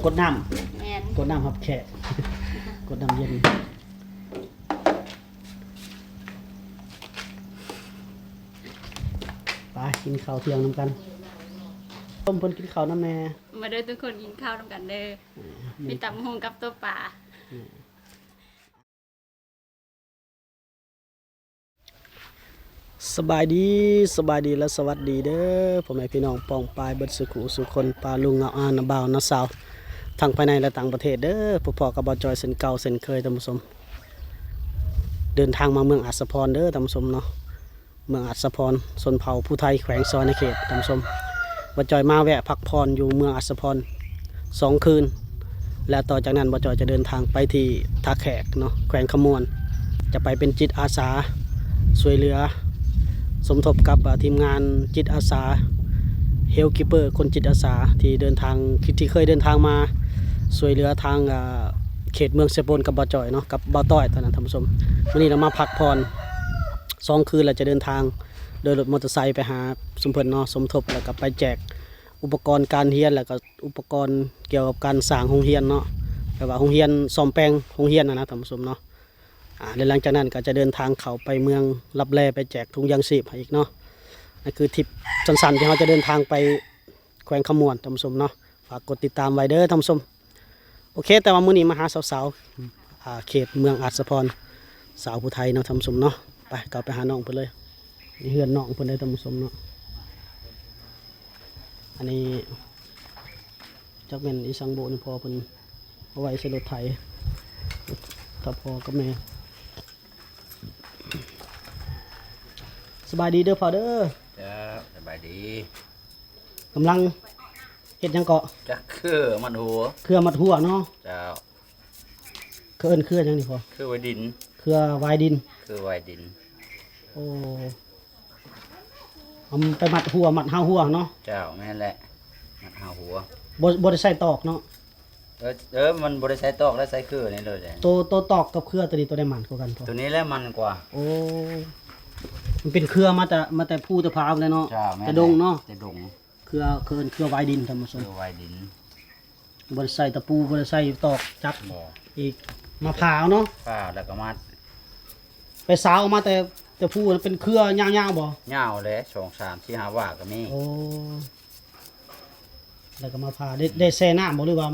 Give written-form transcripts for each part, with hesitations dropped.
กดน้แม่นำกดน้ำครับแขกกดน้ำเย็นไปกินข้าวเที่ยงน้ำกันต้มเพิ่นกินข้าวน้ำแม่มาเด้อทุกคนกินข้าวนำกันเด้อมีตำฮงกับตัวปลาสบายดีและสวัสดีเด้อพ่อแม่พี่น้องป้องปลายเบิดสุขุสุคนปลาลุงเอานาบ่าวนาสาวทั้งภายในและต่างประเทศเด้อพ่อๆกับบ่จอยเส้นเก่าเส้นเคยท่านผู้ชมเดินทางมาเมืองอัศพรเด้อท่านผู้ชมเนาะเมืองอัศพรชนเผ่าผู้ไทยแขวงซอยในเขตท่านผู้ชมบ่จอยมาแวะพักผ่อนอยู่เมืองอัศพร2 คืนและต่อจากนั้นบ่จอยจะเดินทางไปที่ท่าแขกเนาะแขวงขมวนจะไปเป็นจิตอาสาช่วยเหลือสมทบกับทีมงานจิตอาสาเฮลคิปเปอร์คนจิตอาสาที่เดินทางที่เคยเดินทางมาช่วยเหลือทางเขตเมืองเซโปนกับบ่อจอยเนาะกับบ่อต้อยตอนนั้นท่านผู้ชมวันนี้เรามาพักผ่อน2 คืนแล้วจะเดินทางโดยรถมอเตอร์ไซค์ไปหาสมเพิ่นเนาะสมทบแล้วก็ไปแจกอุปกรณ์การเรียนแล้วก็อุปกรณ์เกี่ยวกับการสร้างโรงเรียนเนาะแปลว่าโรงเรียนซ่อมแปลงโรงเรียนนะท่านผู้ชมเนาะและหลังจากนั้นก็จะเดินทางเข้าไปเมืองลับแลไปแจกถุงยางชีพอีกเนาะนั่นคือทริปสั้นๆที่เราจะเดินทางไปแขวงขมวนท่านผู้ชมเนาะฝากกดติดตามไว้เด้อท่านผู้ชมโอเคแต่ว่ามื้อนี้มาหาสาวๆเขตเมืองอัศพรสาวผู้ไทยเนาะท่านผู้ชมเนาะไปกลับไปหาน้องเพิ่นเลยนี่เฮือนน้องเพิ่นได้ท่านผู้ชมเนาะอันนี้จักแม่นอีสังโบนี่พอเพิ่นเอาไว้ใส่รถไถถ้าพอกับแม่สบายดีเด้อพ่อเด้อจ้าสบายดีกำลังเฮ็ดหยังเกาะจักคือมันหัวเครือมัดหัวเนาะเจ้าเครือหยังนี่พ่อคือไวดินเครือวายดินคือไวดินโอ้เอาไปมัดหัวมัดหาหัวเนาะเจ้าแม่นแหละมันหาหัวบ่ได้ใส่ตอกเนาะมันบ่ได้ใช้ตอกและใช้คือนี่เลยตัวตอกกับเครือตัวนี้ตัวได้มันกว่ากันพ่อตัวนี้แหละมันกว่าโอ้มันเป็นเครือมาแต่ภูตะพร้าวเลยเนาะแต่ดงเนาะแต่ดงเครือวายดินท่านผู้ชมคือไวดินบ่ได้ใส่ตะปูบ่ได้ใส่ตอกจับอีกมะพร้าวเนาะข้าวแล้วก็มัดไปสาวออกมาแต่ภูเป็นเครือยาวๆบ่ยาวเลย2 3 4 5ว่าก็มีโอ้แล้วก็มาพาได้แช่น้ำบ่หรือว่า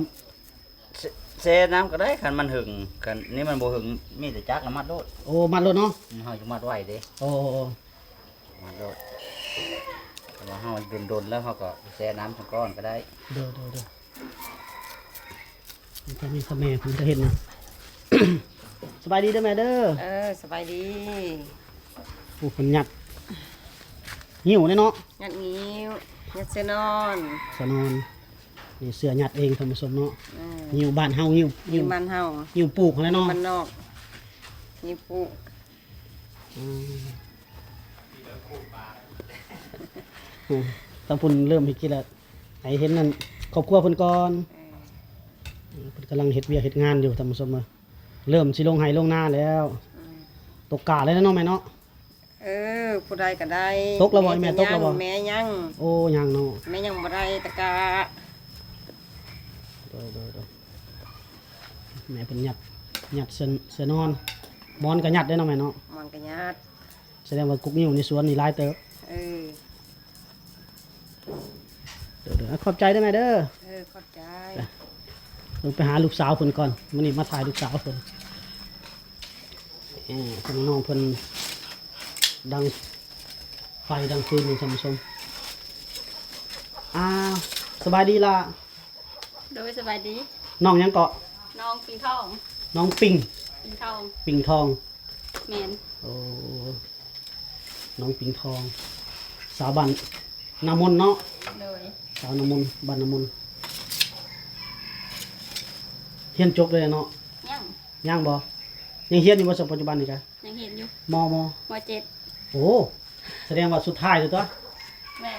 แช่น้ำก็ได้คันมันหึงคันนี้มันบ่หึงมีแต่จักแล้วมัดโลดโอ้มัดโลดเนาะเฮาสิมัดไว้เด้โอ้มัดโลดแต่ว่าเฮาโดนๆแล้วเฮาก็แช่น้ำสักก้อนก็ได้เด้อมันจะมีสมัยผมจะเห็นนะ สบายดีเด้อแม่เด้อสบายดีโอ้คนหยัดหิวเลยเนาะหยัดงิ้วหยัดเสนอนนี่เสื้อหยัดเองท่านผู้ชมเนาะหิวบ้านเฮาหิวบ้านเฮาหิวปลูกอะไรเนาะบ้านนอกหิวปลูกตอนพุ่นเริ่มเฮ็ดกินแล้วไอ้เห็นนั่นครอบครัวเพิ่นก่อนเพิ่นกำลังเฮ็ดเวียกเฮ็ดงานอยู่ท่านผู้ชมเริ่มสิลงไห้ลงนาแล้วตกกาเลยนะเนาะแม่เนาะผู้ใดก็ได้ตกแล้วบ่แม่ตกแล้วบ่แม่ยังโอ้ยังเนาะแม่ยังบ่ได้ตะกาโดยแม่เป็นหยัดเสือนอนมอนก็หยัดได้เนาะแม่เนาะมอนก็หยัดแสดงว่ากุ๊กนิ้วในสวนนี่หลายเติบเดี๋ยวขอบใจได้ไหมเด้อขอบใจลงไปหาลูกสาวเพิ่นก่อนมื้อนี้มาถ่ายลูกสาวเพิ่นคนน้องเพิ่นดังไฟดังฟืนนี่ท่านผู้ชมสบายดีล่ะโดยสบายดีน้องยังเกาะน้องปิงทองน้องปิงทองแมนโอ้น้องปิงทองสาวบ้านนามนเนาะเลยสาวนามนบ้านนามนเฮียนจบเลยเนาะยังบ่ยังเฮียนอยู่บ่ปัจจุบันนี่จ้ะยังเฮียนอยู่ม.7โอ้แสดงว่าสุดท้ายเลยตัวแม่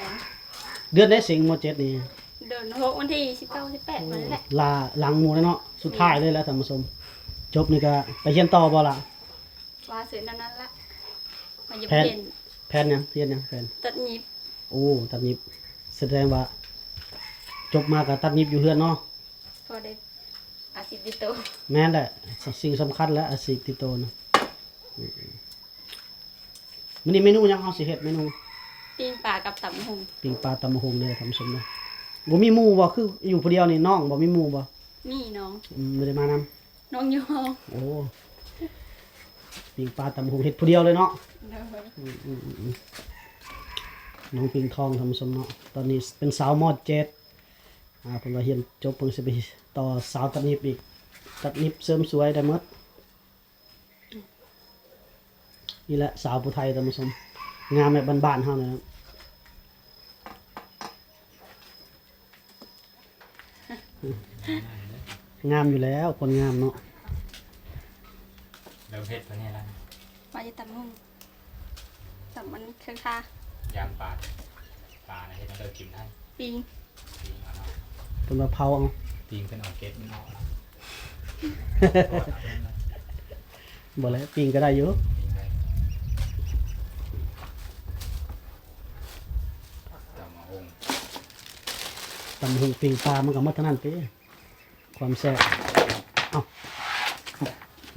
เดือนได้สิงม.7นี่เดือน6วันที่19 18นั่นแหละลาหลังหมู่แล้วเนาะสุดท้ายเลยแล้วท่านผู้ชมจบนี่ก็ไปเรียนต่อบ่ล่ะว่าเสร็จนั้นละมาเรียนแผนยังเรียนยังแผนตัดยิบโอ้ตัดยิบแสดงว่าจบมาก็ตัดยิบอยู่เฮือนเนาะ พอได้อาซิติโต แม่นแหละสิ่งสำคัญแล้วอะซิติโตนะมื้อนี้เมนูหยังเฮาสิเฮ็ดเมนู ปิ้งปลากับตำหุง ปิ้งปลาตำบักหงเลยทำสมเนาะบ่มีหมู่บ่คืออยู่ผู้เดียวนี่น้องบ่มีหมู่บ่ นี่น้อง บ่ได้มานำ น้องโย โอ้ปิ้งปลาตำบักหงเฮ็ดผู้เดียวเลยเนาะ เด้อ น้องปิงทองทำสมเนาะตอนนี้เป็นสาวมอด7เพิ่นว่าเรียนจบเพิ่นสิไปต่อสาวตัดนิบอีกตัดนิบเสริมสวยได้หมดนี่แหละสาวผู้ไทยทำสมงามแบบบ้านๆเฮาเลยนะงามอยู่แล้วคนงามเนาะ เริ่มเผ็ดตัวนี้แล้ว มาจะตำหุงตำมันเครื่องคาย ำปลาในที่มันเลิกกินได้ ปิ้ง ปีงเอาเนาะ เพิ่นว่าเผาเอา ปีงเป็นออกเกตมันออกแล้ว บ่แล้วปิ้งก็ได้อยู่ ปีงได้ต่ำมาอง ตำบักหงปิ้งปลามันก็หมดเท่านั้นเด้ความแซ่บเอ้า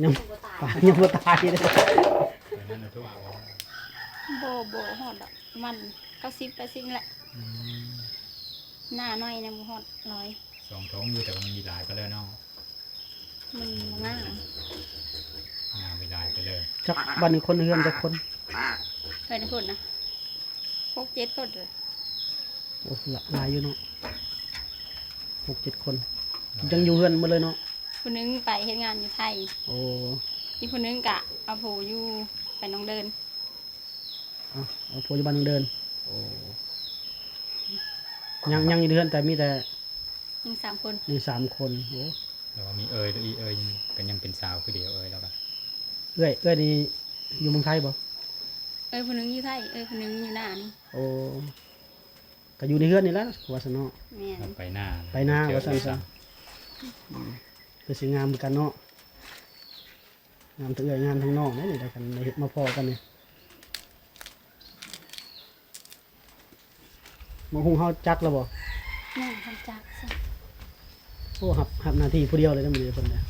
ยัง ตัวตา ปลายังบ่ตายเลย เดี๋ยวนั้นเราทุกเอา โบหอดดอกมัน90-80แหละหน้าน้อยนะบ่ฮอด100 สองท้องอยู่แต่ว่ามันมีลายไปเลยเนาะ มันง่าย งามมีลายไปเลย จักบ้านนี้คนเฮือนจักคน เคยได้พูดนะ6-7คนเลย โอ้หลายอยู่เนาะ6-7 คนยังอยู่เฮือนหมดเลยเนาะ ผู้หนึงไปเฮ็ดงานอยู่ไทย โอ้ อีกผู้หนึงกะเอาผู้อยู่ไปน้องเดิน เอาปัจจุบันยังเดินโอ้ยังอยู่เฮือนแต่มีแต่ ยิง3 คน มี3 คนโอ้ แล้วว่ามีเอยแล้วอีเอยก็ยังเป็นสาวคือเดียวเอยแล้วก็ เอ้ยนี่อยู่เมืองไทยบ่ ผู้หนึงอยู่ไทยผู้หนึงอยู่หน้านี่ โอ้ก็อยู่ในเฮือนนี่แหละว่าซั่นเนาะ แม่น ไปหน้า ไปหน้าว่าซั่นซะคือสิงามเหมือนกันเนาะงามทั้งเอ้ยงามทั้งน้องนี่ได้กันได้เฮ็ดมาพอกันนี่มาหุงเฮาจักแล้วบ่ นั่งทำจักซะ โอ้หับหน้าที่ผู้เดียวเลยนะมื้อนี้เพิ่นน่ะ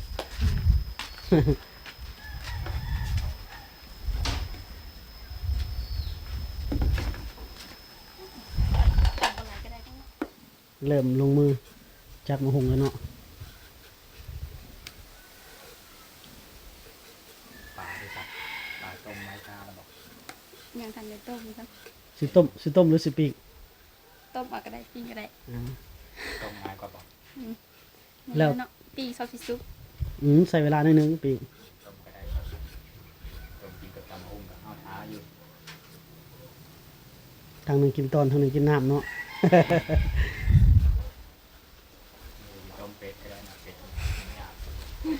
ทำอะไรก็ได้ทั้งนั้น เริ่มลงมือจักมาหุงแล้วเนาะ ปลาด้วยครับปลาต้มไม้ข้าวแล้วบอก ยังทันได้ต้มครับ สิต้มหรือสิปีก ต้มเอาก็ได้ปิ้งก็ได้ อ่า ต้มง่ายกว่าบอก แล้ว เนาะปิ้งซอสฟิซุป ใส่เวลาหน่อยนึงปีก ต้มก็ได้ครับต้มกินกับตำองกับข้าวท้าอยู่ ทางหนึงกินตอนทางหนึงกินน้ำเนาะ ต้มเป็ดก็ได้นะเป็ดมันยาก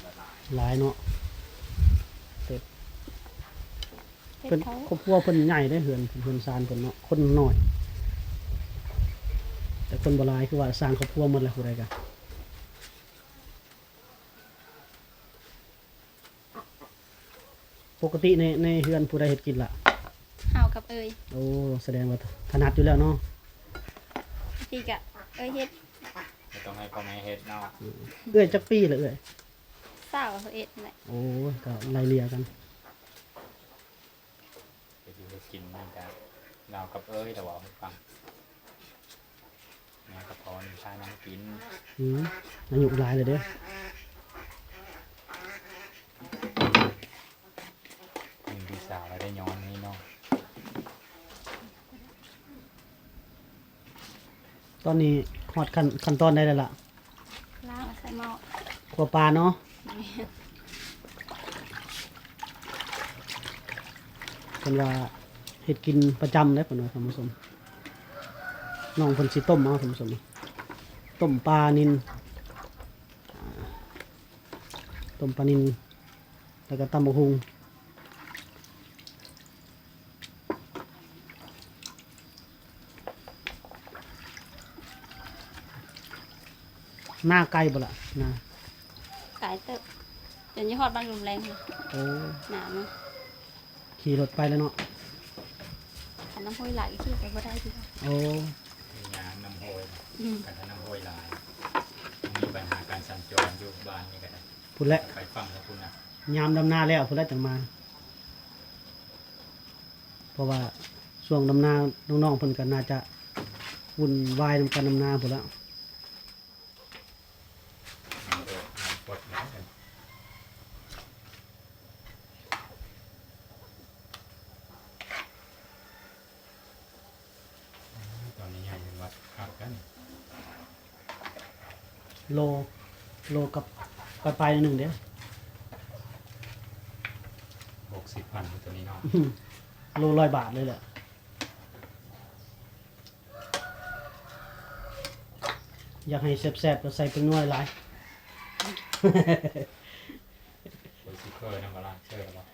ละลาย หลายเนาะ เป็ด เพิ่น เขา ครอบครัวเพิ่นใหญ่ได้เฮือนซานเพิ่นเนาะคนน้อย แต่คนบ่หลายคือว่าสร้างครอบครัวหมดแล้วผู้ใดกันปกติในเฮือนผู้ใดเฮ็ดกินล่ะ เฮากับเอ้ย โอ้แสดงว่าถนัดอยู่แล้วเนาะ พี่กะเอ้ยเฮ็ด ไม่ต้องให้พ่อแม่เฮ็ดเนาะ เอ้ยจักปีละเอ้ย เศร้ากับเอ็ดนั่นแหละ โอ้ก็ไล่เลี่ยกัน ไปดูไปกินนี่กันเรากับเอ้ยแต่ว่าให้ฟังแม่กับพ่อนี่พาน้องกิน อายุหลายเลยเด้อ หนึ่งปีสาวแล้วได้ย้อนนี่เนาะ ตอนนี้ฮอดขั้นตอนได้แล้วล่ะ ล้างแล้วใส่หม้อ ครัวปลาเนาะเพิ่นว่าเฮ็ดกินประจำเด้อเพิ่นว่าท่านผู้ชมน้องเพิ่นสิต้มเอาท่านผู้ชมต้มปลานิลต้มปลานิลแล้วก็ตำบักหุ่งหน้าไก่บ่ล่ะหน้า ไก่เติบเดี๋ยวนี้ฮอดบ้านลมแรงเลย โอ้ หนาเนาะ ขี่รถไปแล้วเนาะ ขันน้ำห้อยไหลที่ไปบ่ได้ทีเดียว โอ้ มีงานน้ำโหย อืม กันถ้าน้ำโหยหลาย มีปัญหาการส พุ่นแหละ ไปฟังกับคุณนะ ยามดำนาแล้วพุ่นแหละจังมา เพราะว่าช่วงดำนาน้องๆเพิ่นก็น่าจะวุ่นวายนำการดำนาพุ่นแล้ว ปวดแล้วกันตอนนี้ใหญ่เป็นวัดขาดกัน โลกับปลายๆหนึงเด้อ 60,000ตัวนี้เนาะ โล100 บาทเลยแหละอยากให้แซ่บๆก็ใส่เป็นหน่วยหลาย โอ้ยซิเคอร์น้ำปลาร้าเชื่อหรือเปล่า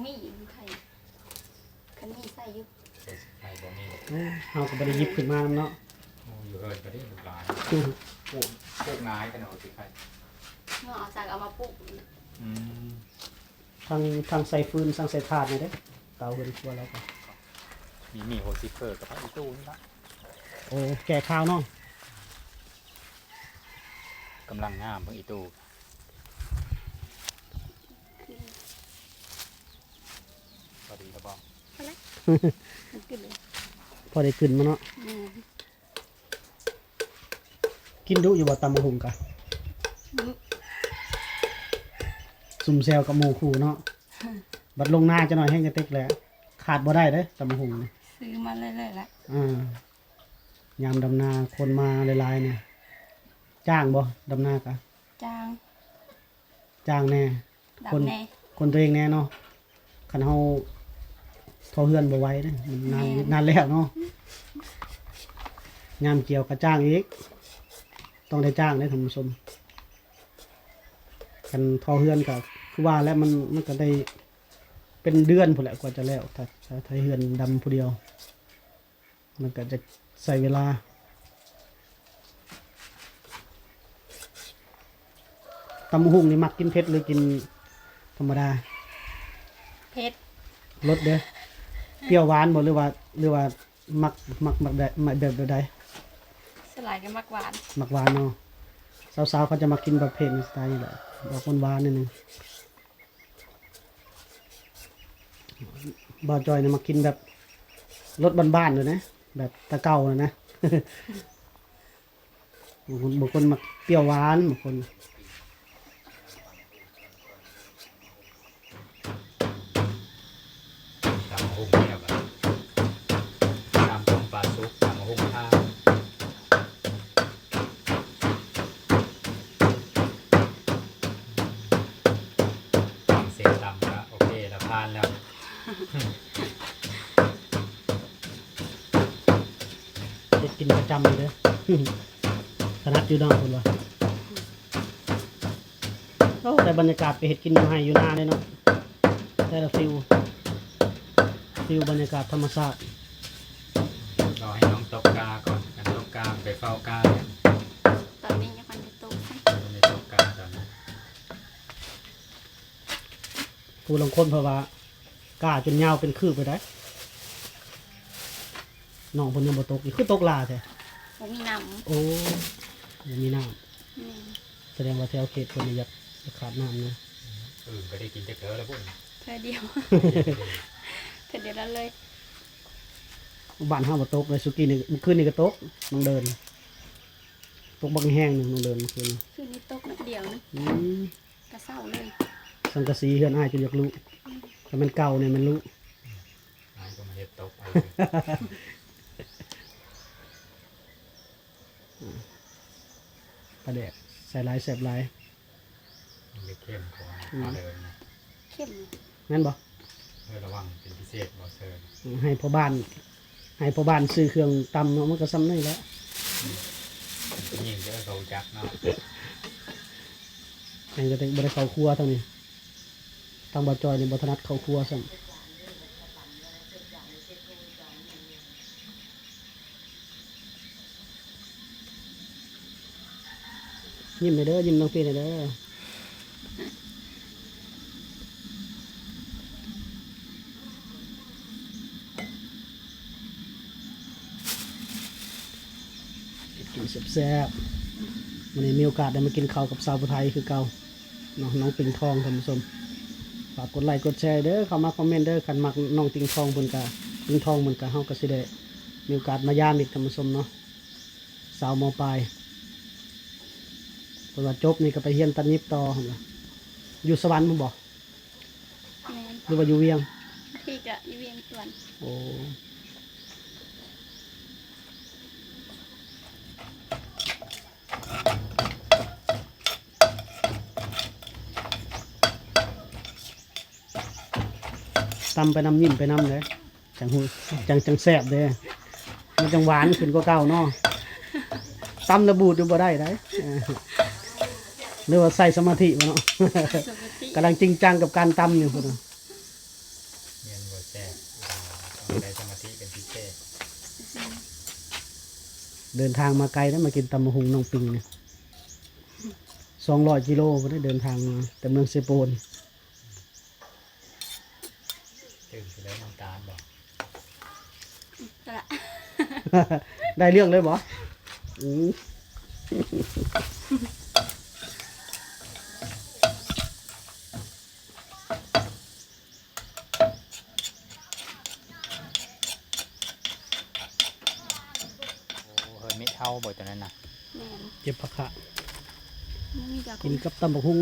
มีอยู่ไทยคันมีใส่อยู่ ใส่ไข่บ่มี โอ้เฮาก็บ่ได้หยิบขึ้นมานำเนาะ โอ้อยู่เฮิร์นก็ได้ลูกหลานพวกนายกันเอาสิไข่ เมื่อเอาจากเอามาปลูก อืม ทางใส่ฟืนทางใส่ถาดนี่เด้อเตาเพิ่นครัวแล้วก็ มีโฮซิเคอร์กับพระอีตู้นี่ละ โอ้แก่ข้าวเนาะ กำลังงามพระอีตู้พอดีครับบอม มันขึ้นเลย พอได้ขึ้นมาเนาะ อืม กินดุอยู่บ่ตำบักหุ่งกะซุ่มแซวกับหมู่คู่เนาะบัดลงหน้าจะหน่อยแห้งจะเต็กแหล้วขาดบ่ได้เด้อตำบักหุ่งนี่ ซื้อมาเรื่อยๆละ ยามดำนาคนมาหลายๆเนี่ยจ้างบ่ดำนากะ จาง จ้างแน่ คน ดำแน่ คนตัวเองแน่เนาะคันเฮาทอเฮือนบ่ไหวเด้อมันนานแล้วเนาะยามเกี่ยวก็จ้างอีกต้องได้จ้างเด้อท่านผู้ชมคันทอเฮือนก็คือว่าแล้วมันก็ได้เป็นเดือนพุ่นแหละกว่าจะแล้วถ้าเฮือนดำผู้เดียว มันก็จะใช้เวลาตำบักหุ่งนี่มักกินเผ็ดหรือกินธรรมดา เพชร รสเด้อเปรี้ยวหวานบ่หรือว่ามักแบบใด สลายกับมักหวาน มักหวานเนาะสาวๆเขาจะมากินแบบเผ็ดสไตล์นี้แหละออกหวานๆนิดนึงบ่าวจอยเนี่ยมากินแบบรสบ้านๆเลยนะแบบตะเก่าเลยนะ บางคนมักเปรี้ยวหวานบางคน ตามหุ่งเนี่ยแบบตามตรงปลาซุกตามหุ่งท่าตามเสร็จตามก็โอเคแล้วผ่านแล้ว เด็ดกินประจำเลยเด้อ ถนัดอยู่เนาะคุณวะโอ้แต่บรรยากาศไปเห็ดกินอยู่ให้อยู่หน้าเลยเนาะแต่ละฟิลบรรยากาศธรรมชาติ รอให้น้องตกกาก่อนกันตกกาไปเฝ้ากาเนี่ย ตอนนี้ยังมันจะตก มันในตกกาตอนนี้ ผู้ลงคนเพราะว่ากล้าจนยาวเป็นคืบไปได้น้องเพิ่นยังบ่ตกอีกคือตกลาแท้ บ่มีน้ โอ้ยังมีน้ ำนี่ ำแสดงว่าแถวเขตเพิ่นนี่อยากขาดน้ำนะ อื่นก็ได้กินจะเกลือแล้วพุ่น เธอเดียว เธอเดียวแล้วเลย บ้านเฮาบ่ตกเลยสุกี้นี่เมื่อคืนนี่ก็ตกน้องเดินตกบักแห้งหนึงน้องเดินเมื่อคืนนี่ คืนนี้ตกนิดเดียวนะ อืม กระเศร้าเลย สังกะสีเฮือนอ้ายจนอยากรู้แต่มันเก่าเนี่ยมันรู้ นายก็มาเฮ็ดตกเอา ปลาแดกใส่หลายแซ่บหลาย เล็กเข้มของมาเลยนะ เข้ม แม่นบ่ เพื่อระวังเป็นพิเศษบอเซิร์น ให้พ่อบ้านซื้อเครื่องตำเนาะมันก็ซ้ำนี่แหละ ยิ่งเยอะเขาจักเนาะ อันก็เป็นบ่ได้เข้าครัวเท่านี้ทางบ่จอยนี่บ่ถนัดเข้าครัวซ้ำยิ้มหน่อยเด้อยิ้มน้องพี่หน่อยเด้อกินแซ่บๆวันนี้มีโอกาสได้มากินข้าวกับสาวผู้ไทยคือเก่า น้องปิงทองท่านผู้ชมฝากกดไลค์กดแชร์เด้อเข้ามาคอมเมนต์เด้อคันมักน้องปิงทองเพิ่นก็ปิงทองเพิ่นก็เฮาก็สิได้มีโอกาสมายามอีกท่านผู้ชมเนาะสาวมปลายเพิ่นว่าจบนี่ก็ไปเรียนตัดยิบต่อหั่นล่ะอยู่สวรรค์พุ่นบ่ แม่น หรือว่าอยู่เวียง ที่ก็อยู่เวียงสวน โอ้ตำไปน้ำยิ้มไปน้ำเลยจังหูจังแซ่บเลยมันจังหวานขึ้นกว่าเก่าเนาะตำระบูดดูบ่ได้ได้หรือว่าใส่สมาธิมาเนาะ ปกติ กำลังจริงจังกับการตำอยู่พุ่นน่ะ เรียนบทแทรกต้องได้สมาธิเป็นพิเศษ เดินทางมาไกลแล้วมากินตำมะฮุงน้องปิงเนี่ย200 กิโลก็ได้เดินทางมาแต่เมืองเซโปน ตื่นไปแล้วน้ำตาลบอก สละ ได้เรื่องเลยบ่อืม โอ้เฮิร์นไม่เท่าบ่ตอนนั้นน่ะ แม่น เก็บผักขะ มันมีกับ กินกับตำบักฮุง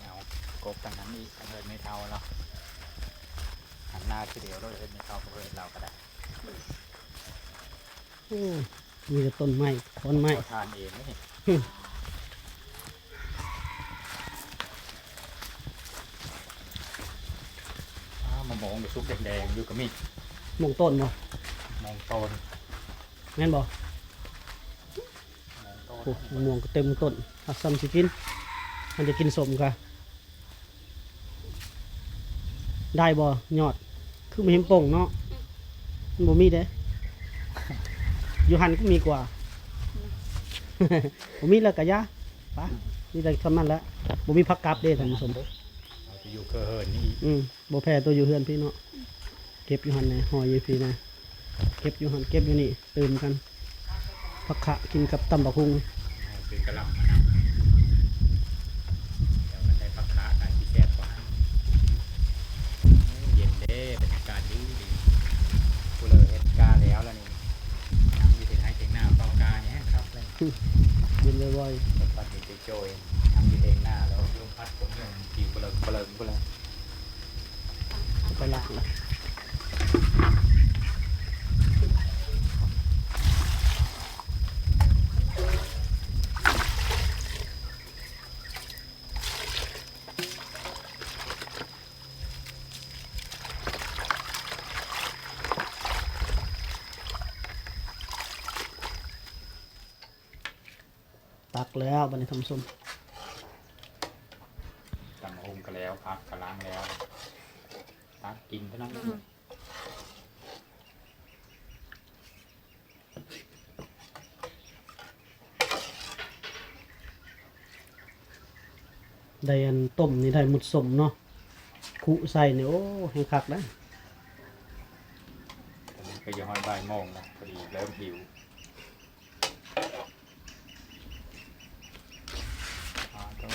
เอากบทางนั้นอีกเฮิร์นไม่เท่าแล้วหันหน้าทีเดียวเราเฮิร์นไม่เท่าเฮิร์นเราก็ได้ โอ้มีแต่ต้นไม้ต้นไม้ เราทานเองไม่เห็นมามองไปซุปแดงๆอยู่กับมีด หมองต้นบ่ มองต้น แม่นบ่ มองต้น โอ้มะม่วงก็เต็มต้นถ้าซ้ำสิกินมันจะกินสมกะได้บ่ยอดคือไม่เห็นโป่งเนาะมันบ่มีเด้ อยู่หันก็มีกว่า บ่มีแล้วก็ยาปะนี่ได้เท่านั้นแหละบ่มีผักกับเด้ท่านผู้ชม เราจะอยู่เกอเฮิร์นนี่ บ่แพ้ตัวอยู่เฮือนพี่เนาะเก็บอยู่หันนะหอยอยู่พี่นะเก็บอยู่หันเก็บอยู่นี่ตื่นกันผักขะกินกับตำบักหุ่ง คือกระหลำมะนาวเดี๋ยวมันได้ปักขาการที่แซ่บกว่าให้เย็นเด้บรรยากาศดีดีกูเลยเฮ็ดกาแล้วแล้วนี่ยังมีถึงให้ถึงหน้าเฝ้ากาเนี่ยครับเลย เย็นบ่อย รถปัดมีโจยทำมีเองหน้าแล้วลมพัดผมเนี่ยผิวเปลิงกูเลย ๆไปล้างละตักแล้วบัดนี้ทำส้ม ตำหุงก็แล้วพักกระล้างแล้วตักกินเท่านั้น ได้อันต้มนี่ได้หมุดสมเนาะคุใส่เนี่ยโอ้ให้คักนะ ตอนนี้ก็ยังห้อยบ่ายโมงนะพอดีเริ่มหิวโต้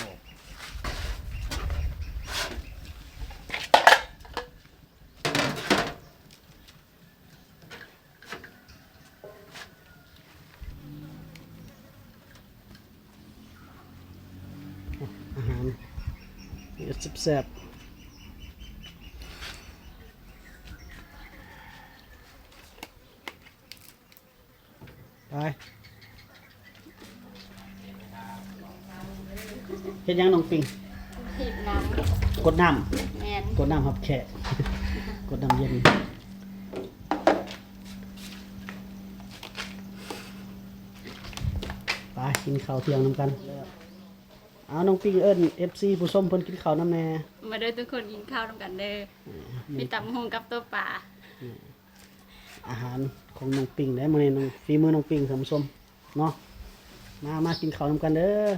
อาหารนี่แซ่บๆไปเฮ็ดหยังน้องปิง ถีบน้ กดน้ ำแม่น ำกดน้ำครับแขก กดน้ำเย็นไปกินข้าวเที่ยงนำกันเอาน้องปิงเอิ้น FC ผู้ส้มเพิ่นกินข้าวนำแน่ มาเด้อทุกคนกินข้าวด้วยกันเด้อมีตำหงกับตัวป่า อาหารของน้องปิงและมื้อนี้น้องฝีมือน้องปิงท่านผู้ชมเนาะมากินข้าวนำกันเด้อ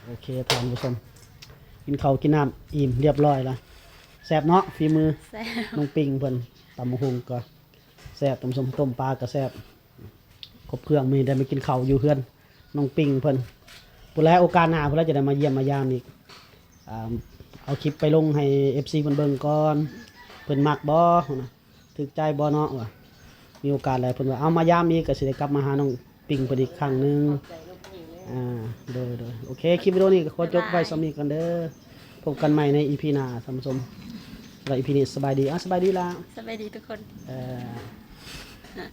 โอเคท่านผู้ชมกินข้าวกินน้ำอิ่มเรียบร้อยแล้ว แซ่บเนาะฝีมือ แซ่บ น้องปิงเพิ่นตำบักหุ่งก็แซ่บต้มปลาก็แซ่บครบเครื่องมีได้มากินข้าวอยู่เฮือนน้องปิงเพิ่นผู้แลโอกาสหน้าผู้แลจะได้มาเยี่ยมมายามอีกเอาคลิปไปลงให้ FC เพิ่นเบิ่งก่อนเพิ่นมักบ่นะถูกใจบ่เนาะว่ามีโอกาสแล้วเพิ่นว่าเอามายามอีกก็สิได้กลับมาหาน้องปิงเพิ่นอีกครั้งหนึงโดยโอเคคลิปวิดีโอนี้ก็ขอจบไว้สำนี้กันเด้อพบกันใหม่ใน EP หน้าท่านผู้ชมสำหรับ EP นี้สบายดีสบายดีล่ะ สบายดีทุกคน Uh,